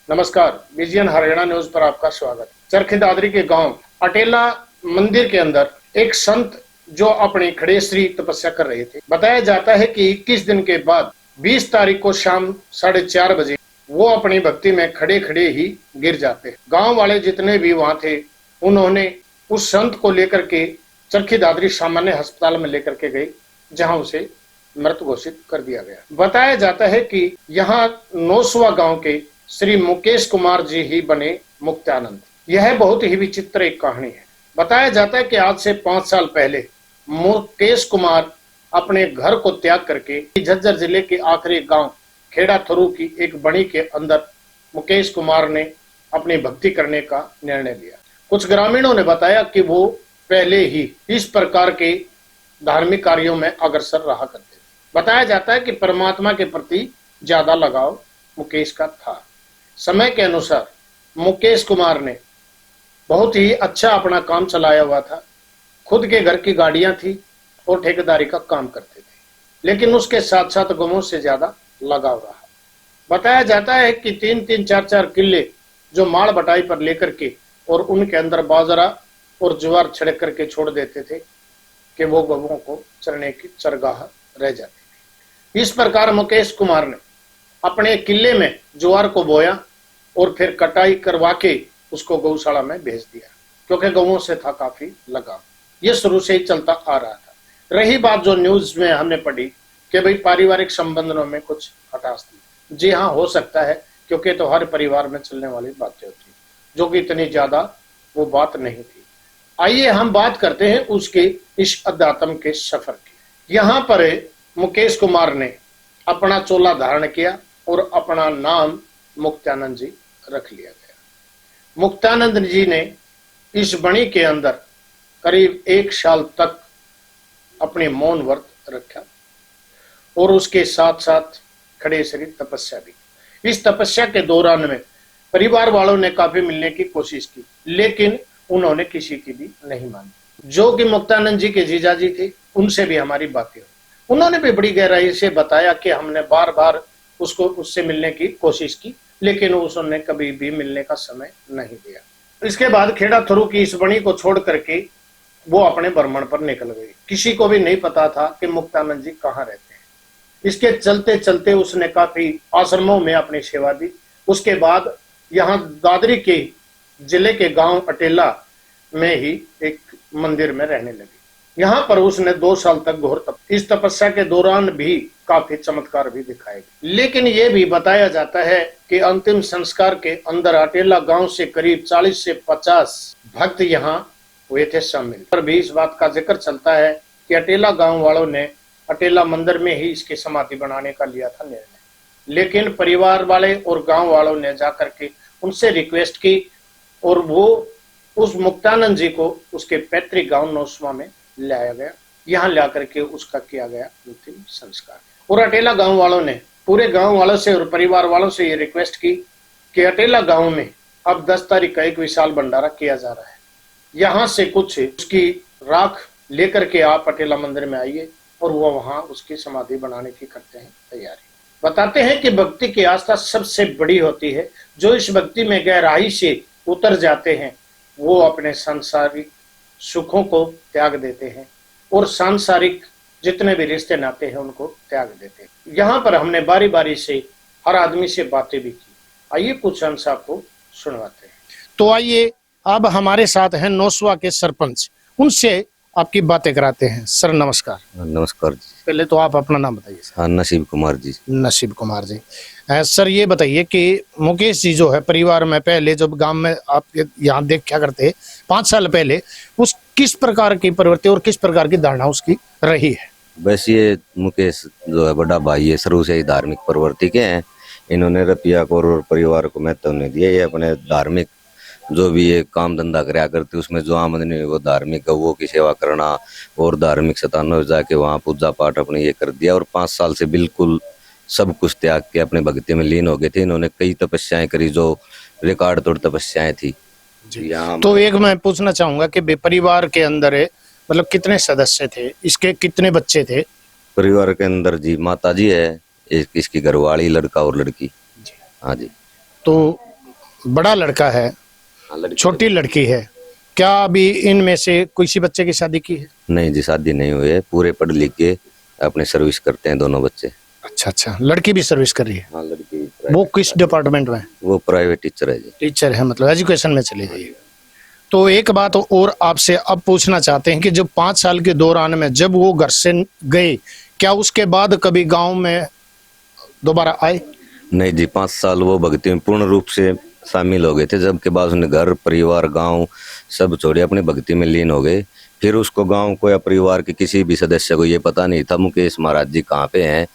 नमस्कार, विजयन हरियाणा न्यूज पर आपका स्वागत। चरखी दादरी के गांव अटेला मंदिर के अंदर एक संत जो अपनी खड़ेसरी तपस्या कर रहे थे। बताया जाता है कि 21 दिन के बाद 20 तारीख को शाम 4:30 बजे वो अपनी भक्ति में खड़े खड़े ही गिर जाते। गांव वाले जितने भी वहां थे उन्होंने उस संत को लेकर के चरखी दादरी सामान्य अस्पताल में लेकर के गए, जहां उसे मृत घोषित कर दिया गया। बताया जाता है कि यहाँ नौसवा गांव के श्री मुकेश कुमार जी ही बने मुक्तानंद। यह बहुत ही विचित्र एक कहानी है। बताया जाता है कि आज से 5 साल पहले मुकेश कुमार अपने घर को त्याग करके झज्जर जिले के आखिरी गांव खेड़ा थरू की एक बणी के अंदर मुकेश कुमार ने अपनी भक्ति करने का निर्णय लिया। कुछ ग्रामीणों ने बताया कि वो पहले ही इस प्रकार के धार्मिक कार्यों में अग्रसर रहा करते थे। बताया जाता है कि परमात्मा के प्रति ज्यादा लगाव मुकेश का था। समय के अनुसार मुकेश कुमार ने बहुत ही अच्छा अपना काम चलाया हुआ था। खुद के घर की गाड़ियां थी और ठेकेदारी का काम करते थे, लेकिन उसके साथ साथ गमों से ज्यादा लगाव रहा। बताया जाता है कि 3-3, 4-4 किले जो माल बटाई पर लेकर के और उनके अंदर बाजरा और ज्वार छिड़क करके छोड़ देते थे कि वो गवों को चरने की चरगाह रह जाती थी। इस प्रकार मुकेश कुमार ने अपने किले में ज्वार को बोया और फिर कटाई करवा के उसको गौशाला में भेज दिया, क्योंकि गवों से था काफी लगाव। ये शुरू से ही चलता आ रहा था। रही बात जो न्यूज में हमने पढ़ी कि भाई पारिवारिक संबंधों में कुछ खटास थी, जी हाँ, हो सकता है, क्योंकि तो हर परिवार में चलने वाली बातें होती, जो कि इतनी ज्यादा वो बात नहीं थी। आइए हम बात करते हैं उसके इस अध्यात्म के सफर की। यहाँ पर मुकेश कुमार ने अपना चोला धारण किया और अपना नाम मुक्तानंद जी रख लिया गया। मुक्तानंद जी ने इस बणी के अंदर करीब 1 साल तक अपने मौन व्रत रखा और उसके साथ साथ खड़ेसरी तपस्या भी। इस तपस्या के दौरान में परिवार वालों ने काफी मिलने की कोशिश की, लेकिन उन्होंने किसी की भी नहीं मानी। जो कि मुक्तानंद जी के जीजाजी थे, उनसे भी हमारी बातें हुई। उन्होंने भी बड़ी गहराई से बताया कि हमने बार बार उससे मिलने की कोशिश की, लेकिन उसने कभी भी मिलने का समय नहीं दिया। इसके बाद खेड़ा थरू की इस बणी को छोड़ करके वो अपने भ्रमण पर निकल गए। किसी को भी नहीं पता था कि मुक्तानंद जी कहाँ रहते हैं। इसके चलते चलते उसने काफी आश्रमों में अपनी सेवा दी। उसके बाद यहाँ दादरी के जिले के गांव अटेला में ही एक मंदिर में रहने लगी। यहाँ पर उसने 2 साल तक घोर इस तपस्या के दौरान भी काफी चमत्कार भी दिखाए। लेकिन ये भी बताया जाता है कि अंतिम संस्कार के अंदर अटेला गांव से करीब 40 से 50 भक्त यहाँ हुए थे शामिल। पर भी इस बात का जिक्र चलता है कि अटेला गांव वालों ने अटेला मंदिर में ही इसकी समाधि बनाने का लिया था निर्णय, लेकिन परिवार वाले और गांव वालों ने जाकर के उनसे रिक्वेस्ट की और वो उस मुक्तानंद जी को उसके पैतृक गांव नौसवा में लाया गया। यहाँ ला करके उसका किया गया अंतिम संस्कार। और अटेला गांव वालों ने पूरे गांव वालों से और परिवार वालों से ये रिक्वेस्ट की कि अटेला गांव में अब 10 तारीख का एक विशाल भंडारा किया जा रहा है। यहाँ से कुछ उसकी राख लेकर के आप अटेला मंदिर में आइए और वो वहां उसकी समाधि बनाने की करते हैं तैयारी। बताते हैं कि भक्ति की आस्था सबसे बड़ी होती है। जो इस भक्ति में गहराई से उतर जाते हैं वो अपने सांसारिक सुखों को त्याग देते हैं और सांसारिक जितने भी रिश्ते नाते हैं उनको त्याग देते हैं। यहाँ पर हमने बारी बारी से हर आदमी से बातें भी की। आइए कुछ अंश आपको सुनवाते हैं। तो आइए अब हमारे साथ हैं नौसवा के सरपंच, उनसे आपकी बातें कराते हैं। सर नमस्कार। नमस्कार जी। पहले तो आप अपना नाम बताइए। हाँ, नसीब कुमार जी। नसीब कुमार जी। सर ये बताइए कि मुकेश जी जो है परिवार में पहले जब गांव में आप यहाँ देखा करते 5 साल पहले, उस किस प्रकार की प्रवृत्ति और किस प्रकार की धारणा उसकी रही है? बस ये मुकेश जो है बड़ा भाई है, शुरू से ही धार्मिक प्रवृत्ति के हैं। इन्होंने रुपया को और परिवार को महत्व नहीं दिया। ये अपने धार्मिक जो भी ये काम धंधा कराया करते उसमें जो आमदनी वो धार्मिक गौओं की सेवा करना और धार्मिक स्थानों में जाके वहाँ पूजा पाठ अपने ये कर दिया। और 5 साल से बिल्कुल सब कुछ त्याग के अपने भक्ति में लीन हो गए थे। इन्होंने कई तपस्याएं करी जो रिकॉर्ड तोड़ तपस्याएं थी। तो एक मैं पूछना चाहूंगा कि परिवार के अंदर मतलब कितने सदस्य थे, इसके कितने बच्चे थे? परिवार के अंदर जी माता जी है, एक इसकी घरवाली, लड़का और लड़की। हाँ जी। तो बड़ा लड़का है, छोटी लड़की है, क्या अभी इनमें से किसी बच्चे की शादी की है? नहीं जी, शादी नहीं हुई है, पूरे पढ़ लिख के अपने सर्विस करते हैं दोनों बच्चे। अच्छा अच्छा, लड़की भी सर्विस कर रही है। हाँ, लड़की वो किस डिपार्टमेंट में? वो प्राइवेट टीचर है जी। टीचर है, मतलब एजुकेशन में चली गई है। तो एक बात और आपसे अब पूछना चाहते हैं कि जब 5 साल के दौरान में जब वो घर से गए, क्या उसके बाद कभी गांव में दोबारा आए? नहीं जी, 5 साल वो भक्ति में पूर्ण रूप से शामिल हो गए थे, जब के बाद उसने घर परिवार गांव सब छोड़े अपने भक्ति में लीन हो गए। फिर उसको गांव को या परिवार के किसी भी सदस्य को ये पता नहीं था मुकेश महाराज जी कहाँ पे हैं।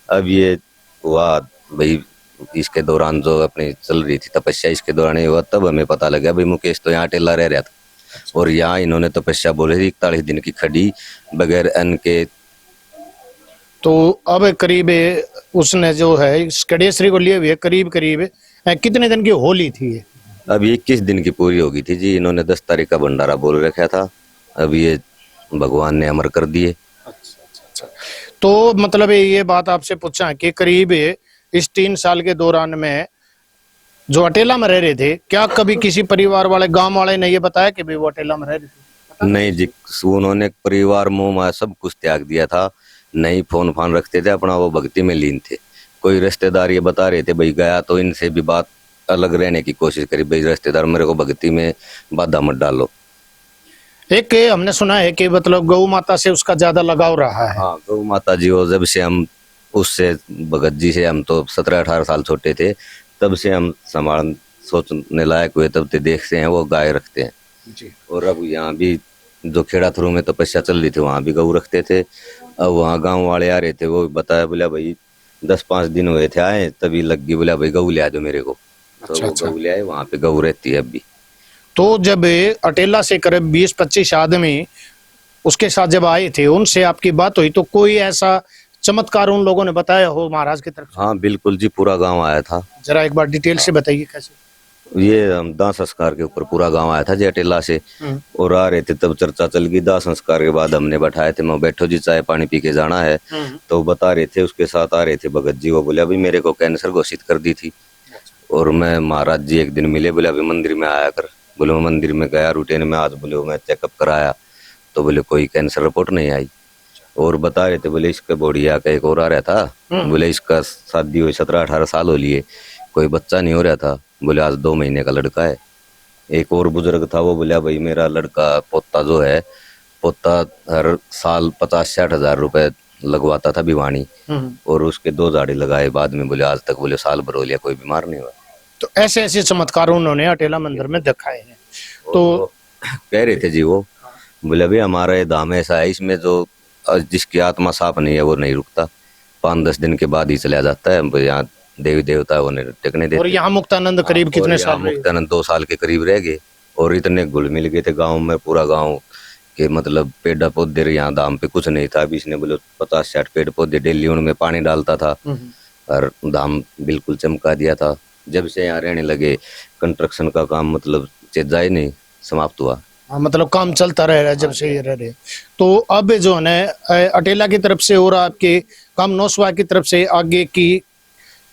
अब ये हुआ भाई, इसके दौरान जो अपनी चल रही थी तपस्या, इसके दौरान ये हुआ, तब हमें पता लगा भाई मुकेश तो यहाँ टेला रह रहा था और यहाँ इन्होंने तपस्या बोले थी 41 दिन की खड़ी बगैर अन्न के। तो अब करीब उसने जो है इस कड़ेश्वरी को लिए हुए करीब करीब कितने दिन की होली थी ये? अब 21 दिन की पूरी होगी थी जी। इन्होंने 10 तारीख का भंडारा बोल रखा था, अब ये भगवान ने अमर कर दिए। अच्छा, तो मतलब ये बात आपसे पूछा कि करीब इस 3 साल के दौरान में जो अटेला में रह रहे थे, क्या कभी किसी परिवार वाले गांव वाले ने ये बताया कि भाई वो अटेला में रह रहे थे? नहीं जी, उन्होंने परिवार मोह माया सब कुछ त्याग दिया था, नहीं फोन फान रखते थे, अपना वो भक्ति में लीन थे। कोई रिश्तेदार ये बता रहे थे भाई गया तो इनसे भी बात अलग रहने की कोशिश करी, भाई रिश्तेदार मेरे को भक्ति में बाधा मत डालो। एक हमने सुना है कि मतलब गौ माता से उसका ज्यादा लगाव रहा है। हाँ, गौ माता जी, और जब से हम उससे भगत जी से, हम तो 17-18 साल छोटे थे, तब से हम संभाल सोचने लायक हुए तब से देखते हैं वो गाय रखते हैं जी। और अब यहाँ भी जो खेड़ा थरू में तपस्या चल रही थी वहाँ भी गऊ रखते थे। अब वहाँ गांव वाले आ रहे थे, वो बताया, बोला भाई 10-5 दिन हुए थे आए, तभी लग गई, बोला भाई गऊ ले आ दो मेरे को। तो अच्छा, वो अच्छा। गऊ ले आए, वहाँ पे गऊ रहती है अब भी। तो जब अटेला से करीब 20-25 आदमी उसके साथ जब आए थे, उनसे आपकी बात हुई तो कोई ऐसा चमत्कार उन लोगों ने बताया हो महाराज की तरफ से? हाँ बिल्कुल जी, पूरा गांव आया था। जरा एक बार डिटेल से बताइए कैसे। ये हम दाह संस्कार के ऊपर पूरा गांव आया था जी अटेला से, और आ रहे थे तब चर्चा चल गई। दाह संस्कार के बाद हमने बैठाए थे, मैं बैठो जी चाय पानी पी के जाना है। तो बता रहे थे, उसके साथ आ रहे थे भगत जी, वो बोले अभी मेरे को कैंसर घोषित कर दी थी और मैं महाराज जी एक दिन मिले, बोले अभी मंदिर में आया कर। बोले मैं मंदिर में गया रूटीन में, आज बोले मैं चेकअप कराया तो बोले कोई कैंसर रिपोर्ट नहीं आई। और बता रहे थे बोले इसका बोढ़िया का एक और आ रहा था, बोले इसका शादी हुई 17-18 साल हो लिए, कोई बच्चा नहीं हो रहा था, बोले आज 2 महीने का लड़का है। एक और बुजुर्ग था, वो बोला भाई मेरा लड़का पोता जो है, पोता हर साल 50-60 हजार रुपए लगवाता था भिवानी, और उसके 2 झाड़ी लगाए बाद में, बोले आज तक बोले साल भर हो लिया कोई बीमार नहीं हुआ। तो ऐसे ऐसे चमत्कार उन्होंने अटेला मंदिर में दिखाए हैं। तो कह रहे थे जी वो, बोले भाई हमारा ये धाम ऐसा है, इसमें जो जिसकी आत्मा साफ नहीं है वो नहीं रुकता, 5-10 दिन के बाद ही चला जाता है। यहाँ देवी देवता वो नहीं टिकने देते। और यहाँ मुक्तानंद करीब कितने साल रहे? मुक्तानंद 2 साल के करीब रह गए, और इतने घुल मिल गए थे गाँव में, पूरा गाँव के मतलब पेड़ पौधे यहाँ धाम पे कुछ नहीं था। अभी इसने बोले 50-60 पेड़ पौधे डेली उनमें पानी डालता था और धाम बिल्कुल चमका दिया था। जब से यहाँ रहने लगे कंस्ट्रक्शन का काम मतलब चेजा ही नहीं समाप्त हुआ। हाँ, मतलब काम चलता रह रहा है जब से ये रह रहे। तो अब जो है ना अटेला की तरफ से और आपके काम नौसवा की तरफ से आगे की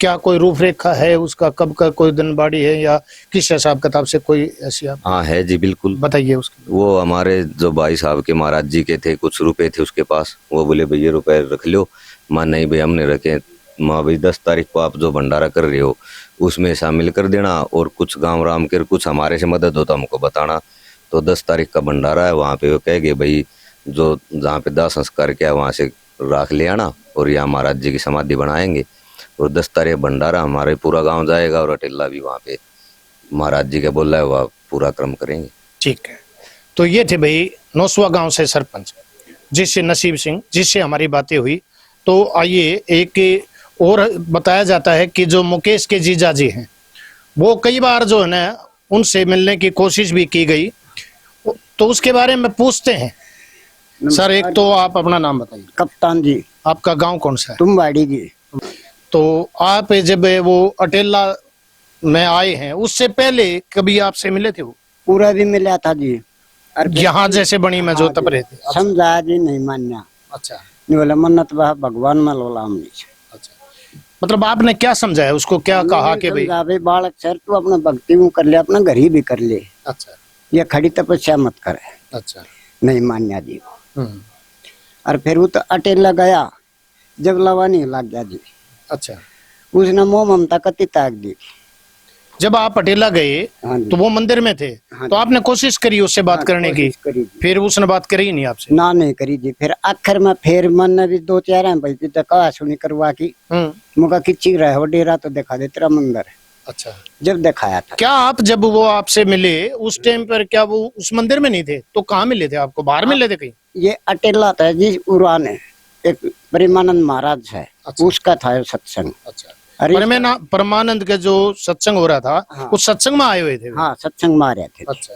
क्या कोई रूपरेखा है उसका, कब का कोई दिन बाड़ी है या किस हिसाब किताब से कोई ऐसी आप? हाँ है जी बिल्कुल, बताइए उसकी। वो हमारे जो भाई साहब के महाराज जी के थे, कुछ रुपए थे उसके पास, वो बोले भैया रुपए रख लो। मां नहीं भाई हमने रखे। माँ भाई 10 तारीख को आप जो भंडारा कर रहे हो उसमें शामिल कर देना, और कुछ गाँव राम के कुछ हमारे से मदद हो तो हमको बताना। तो 10 तारीख का भंडारा है, वहाँ पे वो कह गए भाई जो जहाँ पे दाह संस्कार किया वहाँ से राख ले आना और यहाँ महाराज जी की समाधि बनाएंगे, और 10 तारीख भंडारा हमारे पूरा गांव जाएगा और अटेला भी वहाँ पे महाराज जी का बोला है वह पूरा क्रम करेंगे। ठीक है, तो ये थे भाई नौसवा गांव से सरपंच जिससे नसीब सिंह, जिससे हमारी बातें हुई। तो आइए एक और बताया जाता है कि जो मुकेश के जीजा जी हैं वो कई बार जो है ना उनसे मिलने की कोशिश भी की गई, तो उसके बारे में पूछते हैं। सर एक तो आप अपना नाम बताइए। कप्तान जी। आपका गांव कौन सा है? तुम्बाड़ी जी। तो आप जब वो अटेला में आए हैं उससे पहले कभी आपसे मिले थे? वो पूरा भी मिला था जी। यहाँ जैसे बनी में जो तब रहे थे? समझा जी नहीं मान्या। अच्छा, नहीं बोला मन्नत भगवान में लोला हमने। अच्छा। मतलब आपने क्या समझाया उसको, क्या कहा कि भाई? भाई बालक सर तू अपना भक्ति में कर ले, अपना घर ही भी कर ले, अच्छा ये खड़ी तपस्या मत कर। अच्छा। नहीं मान्या जी। और फिर वो तो अटेला गया, जब लवानी लग गया जी, अच्छा। उसने मोह ममता कति त्याग दी। जब आप पटेला गए हाँ जी। तो वो मंदिर में थे, हाँ तो जी। आपने कोशिश करी उससे बात हाँ, करने की, कोशिश करी जी। फिर उसने बात करी ही नहीं आपसे? ना नहीं करी जी। फिर आखिर में फिर मन ने भी दो चार हैं भाई तो कहा सुनी करवा की, मुका किच्ची रहे हो डेरा तो दिखा दे तेरा मंदिर। अच्छा। जब दिखाया था। क्या आप जब वो आपसे मिले उस टाइम पर क्या वो उस मंदिर में नहीं थे, तो कहाँ मिले थे आपको? बाहर मिले थे कहीं? ये अटेला था जी, उरान है, एक प्रेमानंद महाराज है। अच्छा। उसका था ये सत्संग। अच्छा। अरे परमानंद का जो सत्संग हो रहा था, हाँ। उस सत्संग में आए हुए थे? हाँ सत्संग में आ रहे थे। अच्छा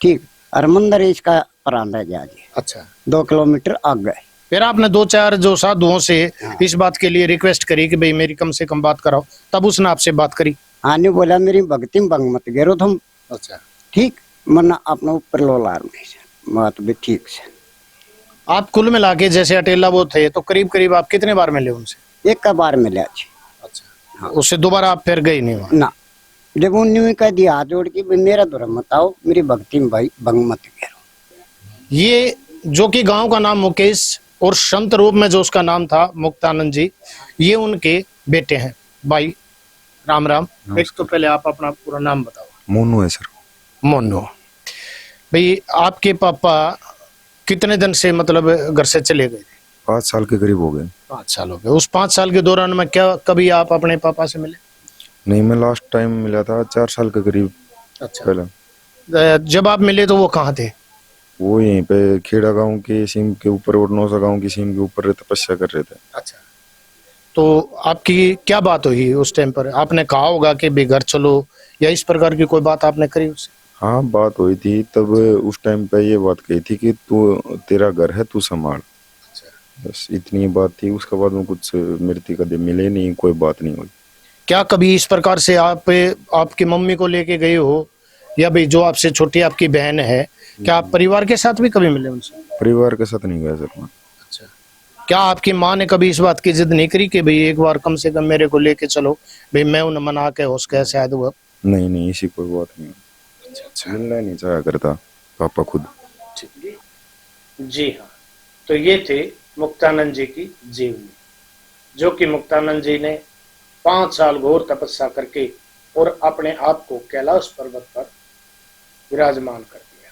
ठीक। और मंदिर इसका प्राण रह गया जी, अच्छा। 2 किलोमीटर आगे। फिर आपने 2-4 जो साधुओं से हाँ। इस बात के लिए रिक्वेस्ट करी कि भाई मेरी कम से कम बात कराओ, तब उसने आपसे बात करी? हाँ ने बोला मेरी भक्ति में भंग मत गिरो तुम। अच्छा। ठीक। मना अपना ऊपर लोलार में बात भी ठीक से। आप कुल मिला के जैसे अटेला वो थे तो करीब करीब आप कितने बार मिले उनसे? एक का बार मिला जी। अच्छा। उससे दोबारा आप फिर गए नहीं वहाँ? ना। जब उन्होंने कह दिया हाथ जोड़ के मेरा धर्म मत आओ, मेरी भक्ति में भाई भंग मत गिरो। ये जो कि गांव का नाम मुकेश और संत रूप में जो उसका नाम था मुक्तानंद जी, ये उनके बेटे हैं। भाई राम राम। एक तो पहले आप अपना पूरा नाम बताओ। मोनू है सर। मोनू भाई, आपके पापा कितने दिन से मतलब घर से चले गए थे? 5 साल के करीब हो गए। 5 साल हो गए। उस 5 साल के दौरान में क्या कभी आप अपने पापा से मिले? नहीं, मैं लास्ट टाइम मिला था 4 साल के करीब अच्छा। पहले। जब आप मिले तो वो कहाँ थे? वो यहीं पे खेड़ा गांव के सीम के ऊपर और नौसा गांव की सीम के ऊपर तपस्या कर रहे थे। अच्छा। तो आपकी क्या बात हुई उस टाइम पर? आपने कहा होगा कि भाई घर चलो, या इस प्रकार की कोई बात आपने करी उससे? हाँ बात हुई थी तब। उस टाइम पे ये बात कही थी कि तू तेरा घर है, तू संभाल। बस इतनी बात थी। उसके बाद में कुछ मृत्यु कदम मिले नहीं, कोई बात नहीं हुई। क्या कभी इस प्रकार से आप आपकी मम्मी को लेके गए हो, या भाई जो आपसे छोटी आपकी बहन है, क्या आप परिवार के साथ भी कभी मिले उनसे? परिवार के साथ नहीं गया सर मैं। अच्छा। क्या आपकी माँ ने कभी इस बात की जिद नहीं करी कि भाई एक बार कम से कम मेरे को लेके चलो, भाई मैं उन्हें मना के होश के शायद वो? नहीं नहीं, ऐसी कोई बात नहीं। अच्छा। मिलना नहीं चाहा करता पापा खुद। जी हाँ। तो ये थे मुक्तानंद जी की जीवनी, जो कि मुक्तानंद जी ने 5 साल घोर तपस्या करके और अपने आप को कैलाश पर्वत पर विराजमान कर दिया।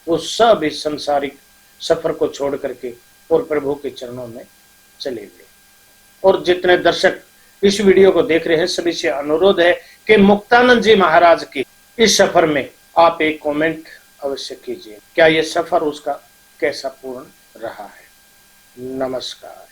वो सब इस संसारिक सफर को छोड़ करके और प्रभु के चरणों में चले गए। और जितने दर्शक इस वीडियो को देख रहे हैं, सभी से अनुरोध है कि मुक्तानंद जी महाराज के इस सफर में आप एक कमेंट अवश्य कीजिए। क्या ये सफर उसका कैसा पूर्ण रहा है? नमस्कार।